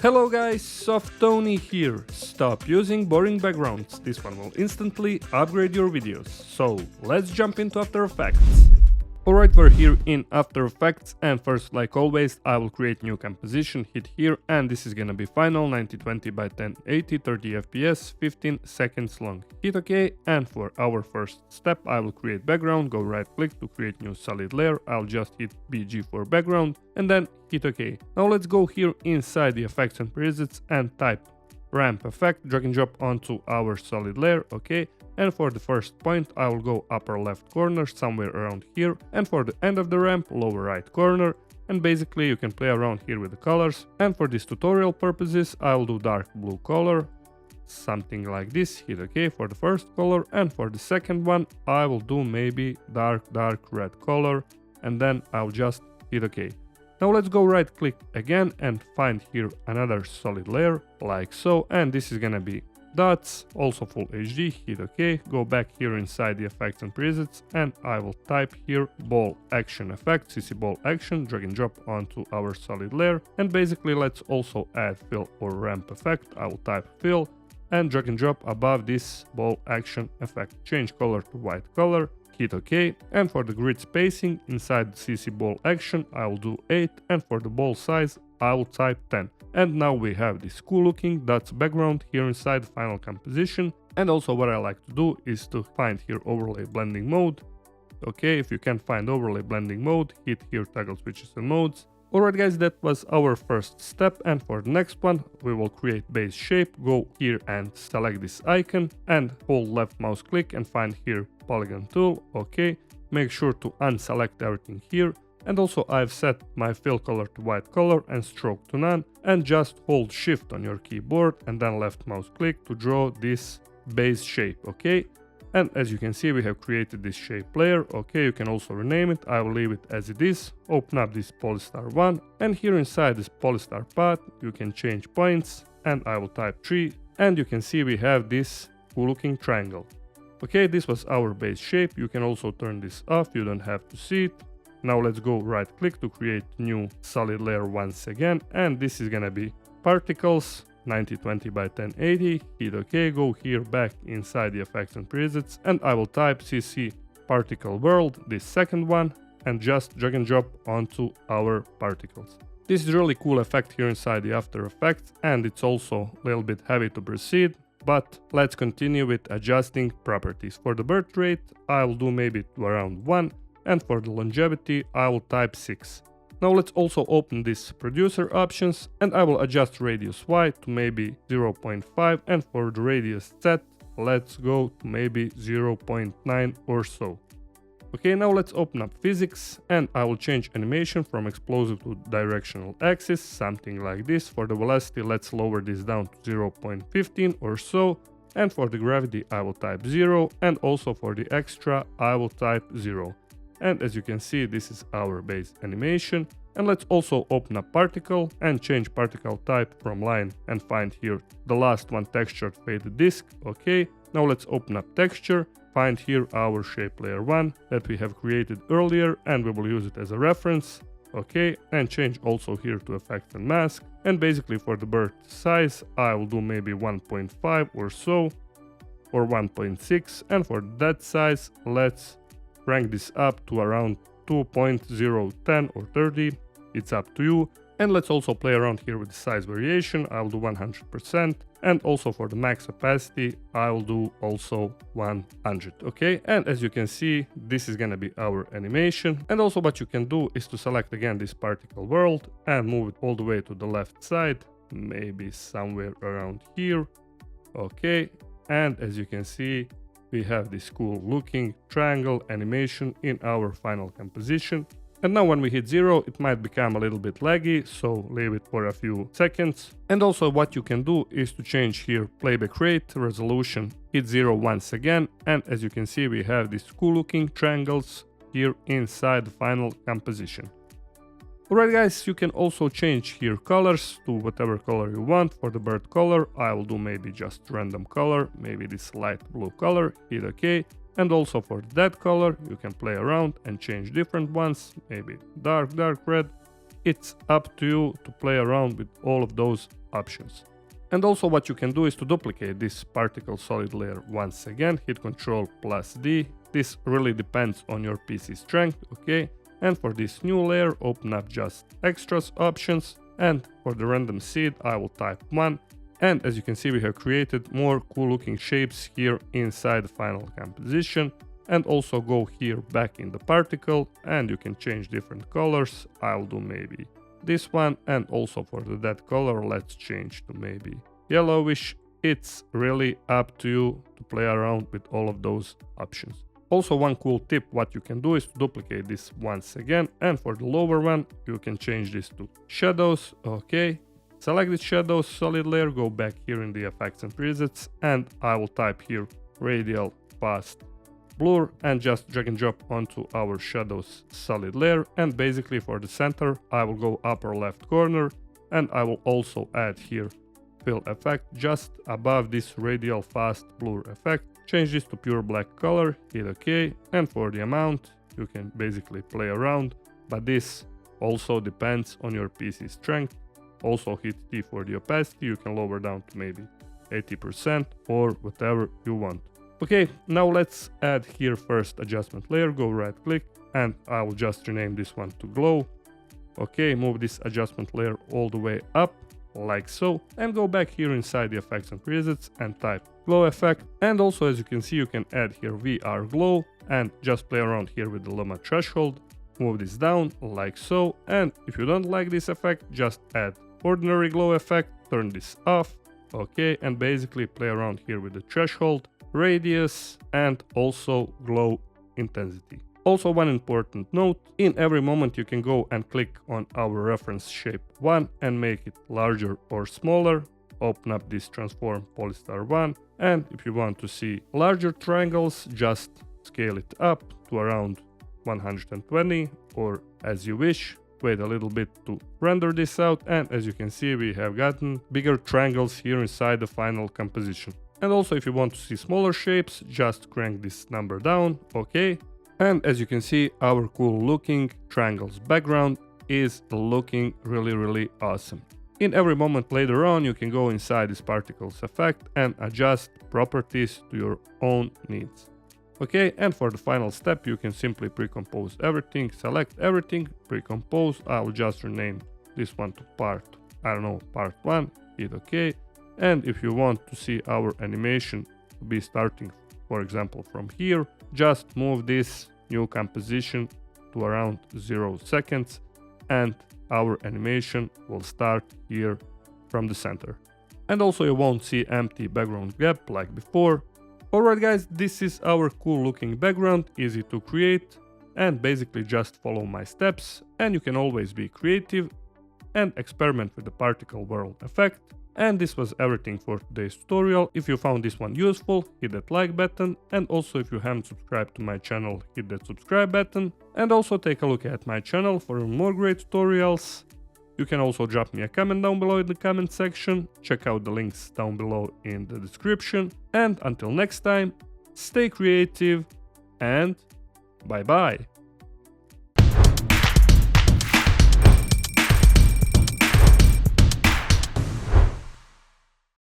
Hello guys, Softoni here. Stop using boring backgrounds, this one will instantly upgrade your videos. So let's jump into After Effects. Alright, we're here in After Effects and first, like always, I will create new composition, hit here, and this is gonna be final 1920 by 1080, 30 fps, 15 seconds long. Hit OK, and for our first step I will create background, go right click to create new solid layer, I'll just hit BG for background and then hit OK. Now let's go here inside the effects and presets and type ramp effect, drag and drop onto our solid layer, OK. And for the first point, I will go upper left corner, somewhere around here. And for the end of the ramp, lower right corner. And basically you can play around here with the colors. And for this tutorial purposes, I will do dark blue color, something like this, hit OK for the first color. And for the second one, I will do maybe dark red color. And then I'll just hit OK. Now let's go right click again and find here another solid layer, like so. And this is gonna be dots, also full HD, hit OK, go back here inside the effects and presets and I will type here ball action effect, CC ball action, drag and drop onto our solid layer. And basically let's also add fill or ramp effect, I will type fill and drag and drop above this ball action effect. Change color to white color, hit OK, and for the grid spacing inside the CC ball action I will do 8 and for the ball size I will type 10. And now we have this cool looking dots background here inside the final composition. And also what I like to do is to find here overlay blending mode. Okay, if you can't find overlay blending mode, hit here toggle switches and modes. Alright guys, that was our first step, and for the next one we will create base shape. Go here and select this icon and hold left mouse click and find here polygon tool. Okay, make sure to unselect everything here. And also I've set my fill color to white color and stroke to none, and just hold shift on your keyboard and then left mouse click to draw this base shape. Okay, and as you can see we have created this shape layer. Okay, you can also rename it, I will leave it as it is. Open up this polystar 1 and here inside this polystar path you can change points and I will type 3 and you can see we have this cool looking triangle. Okay, this was our base shape. You can also turn this off, you don't have to see it. Now let's go right click to create new solid layer once again, and this is gonna be particles 1920 by 1080, hit OK, go here back inside the effects and presets and I will type CC particle world, this second one, and just drag and drop onto our particles. This is a really cool effect here inside the After Effects and it's also a little bit heavy to proceed, but let's continue with adjusting properties. For the birth rate I will do maybe to around 1. And for the longevity I will type 6. Now let's also open this producer options and I will adjust radius Y to maybe 0.5 and for the radius Z let's go to maybe 0.9 or so. Okay, now let's open up physics and I will change animation from explosive to directional axis, something like this. For the velocity let's lower this down to 0.15 or so. And for the gravity I will type 0 and also for the extra I will type 0. And as you can see, this is our base animation. And let's also open up particle and change particle type from line and find here the last one, textured faded disk. Okay, now let's open up texture, find here our shape layer 1 that we have created earlier and we will use it as a reference. Okay, and change also here to effect and mask. And basically for the birth size, I will do maybe 1.5 or so, or 1.6. And for that size, let's rank this up to around 2.010 or 30, it's up to you. And let's also play around here with the size variation, I'll do 100%. And also for the max opacity, I'll do also 100, okay? And as you can see, this is gonna be our animation. And also what you can do is to select again this particle world and move it all the way to the left side, maybe somewhere around here, okay? And as you can see, we have this cool looking triangle animation in our final composition. And now when we hit 0, it might become a little bit laggy, so leave it for a few seconds. And also what you can do is to change here playback rate, resolution, hit 0 once again. And as you can see, we have these cool looking triangles here inside the final composition. Alright guys, you can also change here colors to whatever color you want. For the bird color, I will do maybe just random color, maybe this light blue color, hit OK. And also for that color, you can play around and change different ones, maybe dark red. It's up to you to play around with all of those options. And also what you can do is to duplicate this particle solid layer once again, hit Ctrl+D. This really depends on your PC strength, okay? And for this new layer, open up just extras options, and for the random seed, I will type 1. And as you can see, we have created more cool looking shapes here inside the final composition. And also go here back in the particle, and you can change different colors. I'll do maybe this one, and also for the dead color, let's change to maybe yellowish. It's really up to you to play around with all of those options. Also, one cool tip what you can do is to duplicate this once again, and for the lower one you can change this to shadows. Okay, select the shadows solid layer, go back here in the effects and presets, and I will type here radial fast blur and just drag and drop onto our shadows solid layer. And basically for the center I will go upper left corner, and I will also add here fill effect just above this radial fast blur effect. Change this to pure black color, hit OK, and for the amount you can basically play around, but this also depends on your PC strength. Also hit T for the opacity, you can lower down to maybe 80% or whatever you want. Okay, now let's add here first adjustment layer, go right click, and I will just rename this one to glow. Okay, move this adjustment layer all the way up, like so, and go back here inside the effects and presets and type glow effect. And also as you can see, you can add here VR glow and just play around here with the luma threshold. Move this down like so, and if you don't like this effect, just add ordinary glow effect, turn this off. Okay, and basically play around here with the threshold, radius, and also glow intensity. Also, one important note, in every moment you can go and click on our reference shape 1 and make it larger or smaller. Open up this transform polystar 1, and if you want to see larger triangles, just scale it up to around 120 or as you wish. Wait a little bit to render this out, and as you can see, we have gotten bigger triangles here inside the final composition. And also if you want to see smaller shapes, just crank this number down. Okay, and as you can see, our cool looking triangles background is looking really awesome. In every moment later on, you can go inside this particles effect and adjust properties to your own needs. Okay, and for the final step, you can simply pre-compose everything, select everything, pre-compose. I'll just rename this one to part 1, hit OK. And if you want to see our animation to be starting, for example, from here, just move this new composition to around 0 seconds, and our animation will start here from the center. And also you won't see empty background gap like before. Alright guys, this is our cool looking background, easy to create, and basically just follow my steps, and you can always be creative and experiment with the particle world effect. And this was everything for today's tutorial. If you found this one useful, hit that like button, and also if you haven't subscribed to my channel, hit that subscribe button, and also take a look at my channel for more great tutorials. You can also drop me a comment down below in the comment section, check out the links down below in the description, and until next time, stay creative and bye bye.